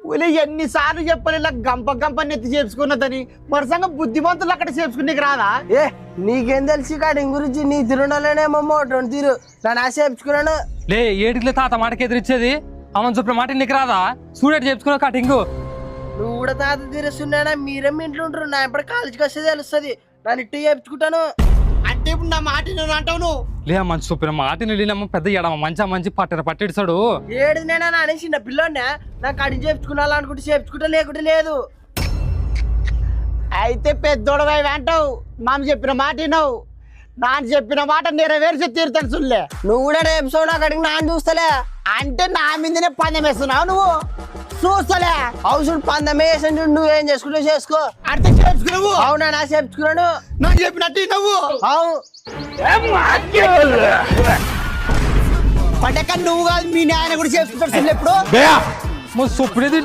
ఊలే ఎన్నిసార్లు చెప్పాలి ఇలా గంప గంప నెత్తి చేపించుకున్నదని మరసంగా బుద్ధిమంతులు అక్కడ చేపించుకునేకి రాదా? ఏ నీకేం తెలిసి కటింగ్ గురించి నీ తిరుణాలనేమో తీరు నన్ను ఆశ చేపించుకున్నాను. లే ఏటికి తాత మాటకి ఎదురిచ్చేది అమ్మని చెప్పిన మాట నీకు రాదా? చూడేటి చెప్పుకున్నావు కటింగ్. నువ్వు కూడా తాత తీరుస్తున్నాడా? మీరేం ఇంట్లో ఉంటారు, నా ఎప్పుడు కాలేజీకి వస్తే తెలుస్తుంది. నన్ను ఇట్టు చేపించుకుంటాను అంటే ఇప్పుడు నా మాట నేను అంటావు నువ్వు లే మంచి చెప్పిన మాట వెళ్ళినమ్మ పెద్ద ఎడమ మంచి పట్టిస్తాడు. ఏడు నేనా అనేసి నా పిల్లోనే నాకు కటింగ్ చేపించుకున్నాలనుకుంటే చేపించుకుంటా, లేకుంటే లేదు. అయితే పెద్దోడవై అంటావు. మామ చెప్పిన మాట విన్నావు, నాన్న చెప్పిన మాట నెరవేర్చి తీరుతాను సుల్లే. నువ్వు కూడా రేపు నా కటింగ్ నాన్న చూస్తలే అంటే నా మీదనే పందెం వేస్తున్నావు నువ్వు. చూస్తలే అవసరం పందమే వేసి నువ్వేం చేసుకుంటావు చేసుకో. అంటే చేపించుకున్నావు. అవునా నా చేపించుకున్నాను నాకు చెప్పినట్టు నువ్వు అవు పడక నువ్వు కాదు మీ నాయన కూడా చేపించుకుంటాడు ఎప్పుడు చెప్పినది